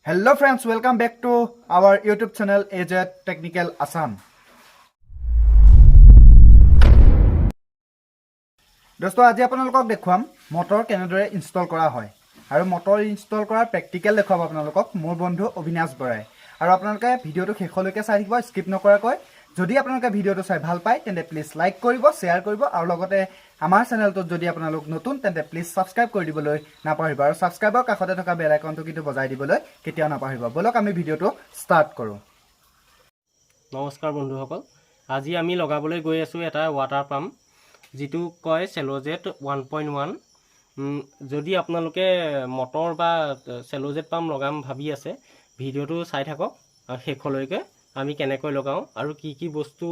Hello friends, welcome back to our YouTube channel AJ Technical Assam. दोस्तों আজি আপোনালোকক দেখুৱাম মটৰ কেনেদৰে ইনষ্টল কৰা হয় আৰু মটৰ ইনষ্টল কৰাৰ প্ৰেক্টিকেল দেখুৱাব আপোনালোকক মোৰ বন্ধু অবিনাশ বৰাই আৰু আপোনালোকে ভিডিওটো শেষলৈকে চাই থাকিব স্কিপ নকৰাকৈ যদি আপোনালোকে ভিডিওটো চাই ভাল পায় তেন্তে প্লিজ লাইক কৰিব শেয়াৰ কৰিব আৰু লগতে আমাৰ চেনেলটোত যদি আপোনালোক নতুন তেন্তে প্লিজ সাবস্ক্ৰাইব কৰি দিবলৈ নাপাহৰিব আৰু সাবস্ক্ৰাইবৰ কাষতে থকা বেল আইকনটো কিন্তু বজাই দিবলৈ কেতিয়াও নাপাহৰিব বলক আমি ভিডিওটো ষ্টাৰ্ট কৰো নমস্কাৰ বন্ধুসকল আজি আমি লগাবলৈ গৈ আছো এটা ওয়াটাৰ পাম্প যেটো কয় সেলোজেট 1.1 যদি আপোনালোকে মটৰ বা সেলোজেট পাম্প লগাম ভাবি আছে ভিডিওটো চাই থাকক আৰু শেষলৈকে আমি কেনেকৈ লগাও আৰু কি কি বস্তু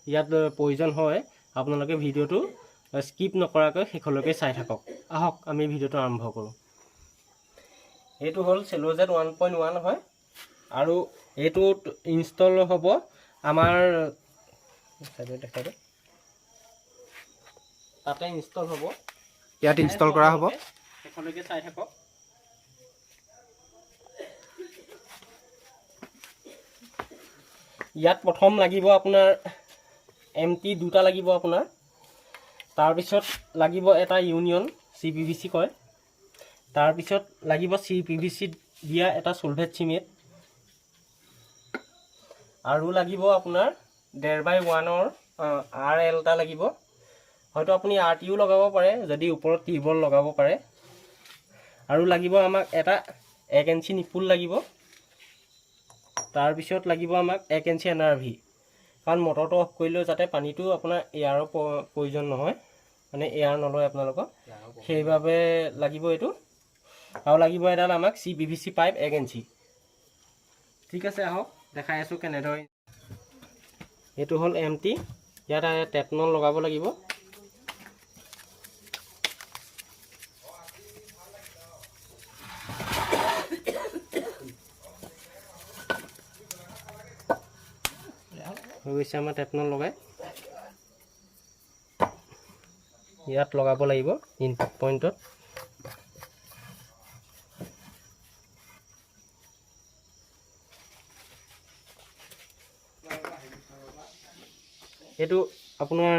ইয়াত প্ৰয়োজন হয় আপোনালোকে ভিডিওটো স্কিপ নকৰাকৈ শেষলৈকে চাই থাকক আহক আমি ভিডিওটো আৰম্ভ কৰো এটো হল সেলোজেট 1.1 হয় আৰু এটো ইনষ্টল হ'ব আমাৰ তাতে ইনষ্টল হ'ব ইয়াত ইনষ্টল কৰা হ'ব এখনকে চাই থাকক ইয়াত প্ৰথম লাগিব আপোনাৰ এমটি দুটা লাগিব আপোনাৰ তাৰ পিছত লাগিব এটা ইউনিয়ন সিপিভিসি কয় তাৰ পিছত লাগিব সিপিভিসি দিয়া এটা সলভেট সিমেন্ট আৰু লাগিব আপোনাৰ 1.5/1 ৰ আৰএল টা লাগিব হয়তো আপুনি আৰটিও লগাব পাৰে যদি ওপৰত টিউবল লগাব পাৰে আৰু লাগিব আমাক এটা 1 ইঞ্চি নিপুল লাগিব তাৰ পিছত লাগিব আমাক 1 ইঞ্চি এনআৰভি কাৰণ মটৰটো অফ কৰিলে যাতে পানীটো আপোনাৰ এয়াৰৰ প্ৰয়োজন নহয় মানে এয়াৰ নলয় আপোনালোকক সেইভাবে লাগিব এটো আৰু লাগিব এডাল আমাক সিপিভিসি পাইপ 1 ইঞ্চি ঠিক আছে আহক দেখাই আছো কেনেদৰে এটো হল এমটি ইয়াত টেটনল লগাব লাগিব হৈছে আমাৰ টেটনল লগাই ইয়াত লগাব লাগিব ইনপুট পইণ্টত এটো আপোনাৰ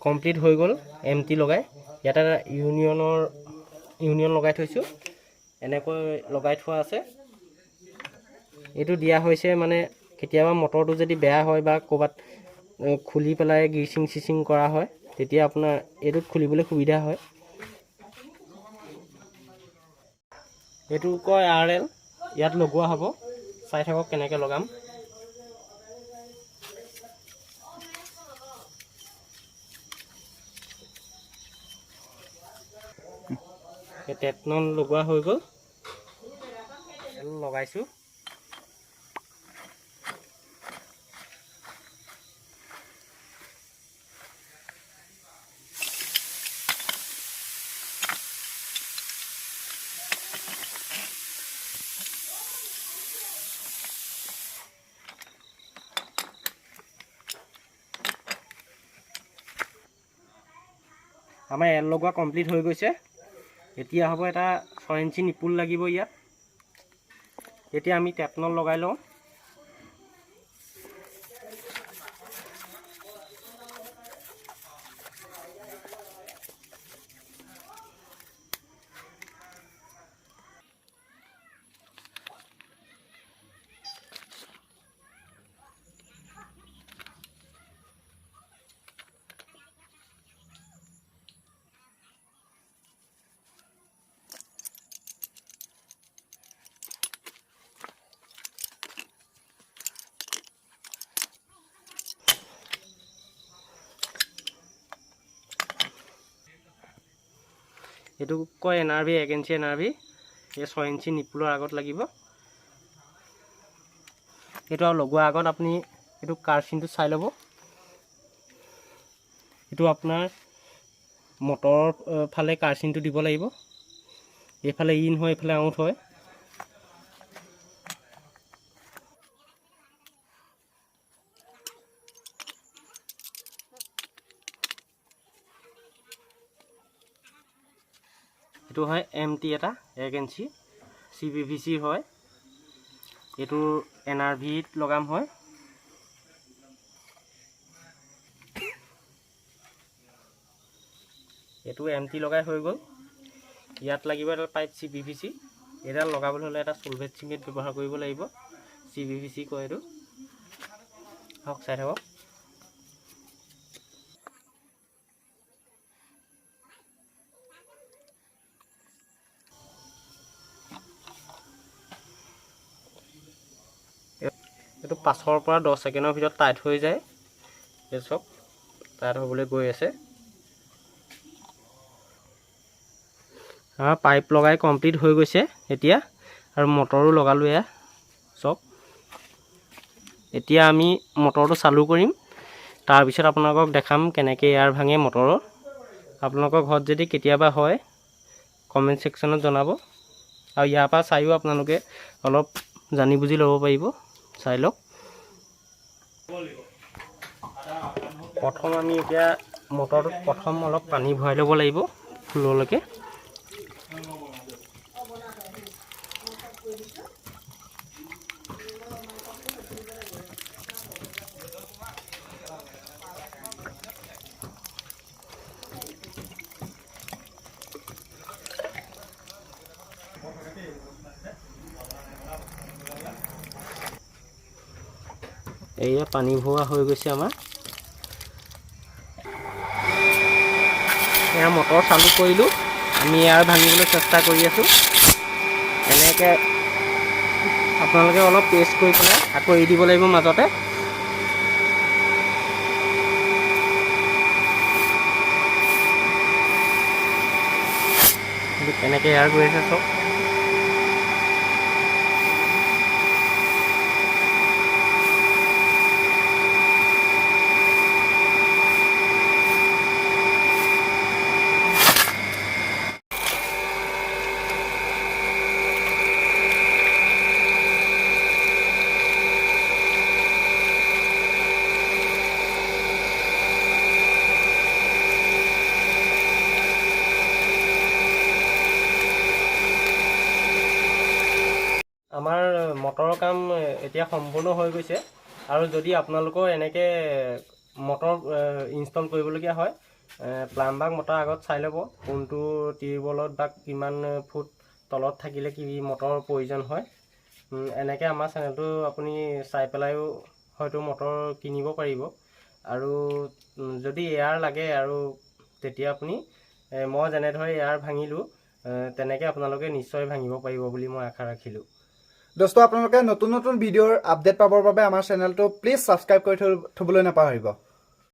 কমপ্লিট হৈ গল এমটি লগাই ইয়াত ইউনিয়ন লগাই থৈছো এনেকৈ লগাই থোৱা আছে এটো দিয়া হৈছে মানে কেতিয়াবা মটৰটো যদি বেয়া হয় বা কোবাত খুলি পেলাই গিচিং কৰা হয় তেতিয়া আপোনাৰ এটোত খুলিবলৈ সুবিধা হয় এটো কয় আৰএল ইয়াত লগোৱা হ'ব চাই থাকক কেনেকৈ লগাম টেটনল লগোৱা হৈ গল লগাইছো আমাৰ এল লগোৱা কমপ্লিট হৈ গৈছে এতিয়া হ'ব এটা 6 ইঞ্চি নিপুল লাগিব ইয়াত এতিয়া আমি টেটনল লগাই লওঁ এটো কয় এনআরভি 1 ইঞ্চি এনআরভি এই 6 ইঞ্চি নিপুলৰ আগত লাগিব এটো লগোৱা আগত আপুনি এটো কাৰ্চিনটো চাই ল'ব এটো আপোনাৰ মটৰ ফালে কাৰ্চিনটো দিব লাগিব এইফালে ইন হয় এইফালে আউট হয় এটো হয় এমটি এটা 1 ইঞ্চি সিপিভিসি হয় এইটো NRV-ত লগাম হয়। এইটো এমটি লগাই হৈ গ'ল। ইয়াত লাগিব এটা পাইপ CPVC। এডাল লগাবলৈ হ'লে এটা চলভেট চিমেণ্ট ব্যৱহাৰ কৰিব লাগিব। CPVC কয় এইটো। হওক চাই থাকক। এইটো 5 পৰা 10 ছেকেণ্ডৰ ভিতৰত টাইট হৈ যায়। এই চব টাইট হ'বলৈ গৈ আছে। পাইপ লগাই কমপ্লিট হৈ গৈছে এতিয়া, আৰু মটৰো লগালোঁ এয়া চব। এতিয়া আমি মটৰটো চালু কৰিম, তাৰপিছত আপোনালোকক দেখাম কেনেকৈ এয়াৰ ভাঙে মটৰৰ। আপোনালোকৰ ঘৰত যদি কেতিয়াবা হয় কমেণ্ট ছেকশ্যনত জনাব, আৰু ইয়াৰ পৰা চাইও আপোনালোকে অলপ জানি বুজি ল'ব পাৰিব। চাই লওক। প্ৰথম আমি এতিয়া মটৰটোত প্ৰথম অলপ পানী ভৰাই ল'ব লাগিব ফুললৈকে। এয়া পানী ভৰোৱা হৈ গৈছে আমাৰ। এয়া মটৰ চালু কৰিলোঁ। আমি এয়াৰ ভাঙিবলৈ চেষ্টা কৰি আছোঁ। এনেকৈ আপোনালোকে অলপ পেষ্ট কৰি পেলাই আকৌ এৰি দিব লাগিব মাজতে। কেনেকৈ এয়াৰ গৈ আছে চব। আমাৰ মটৰৰ কাম এতিয়া সম্পূৰ্ণ হৈ গৈছে। আৰু যদি আপোনালোকৰ এনেকৈ মটৰ ইনষ্টল কৰিবলগীয়া হয়, প্লাম্বাৰক মটৰ আগত চাই ল'ব কোনটো টিউবৱেলত বা কিমান ফুট তলত থাকিলে কি মটৰৰ প্ৰয়োজন হয়। এনেকৈ আমাৰ চেনেলটো আপুনি চাই পেলাইও হয়তো মটৰ কিনিব পাৰিব। আৰু যদি এয়াৰ লাগে আৰু তেতিয়া আপুনি মই যেনেদৰে এয়াৰ ভাঙিলোঁ তেনেকৈ আপোনালোকে নিশ্চয় ভাঙিব পাৰিব বুলি মই আশা ৰাখিলোঁ। দোস্ত, আপোনালোকে নতুন নতুন ভিডিঅ'ৰ আপডেট পাবৰ বাবে আমাৰ চেনেলটো প্লিজ ছাবস্ক্ৰাইব কৰি থ'বলৈ নাপাহৰিব।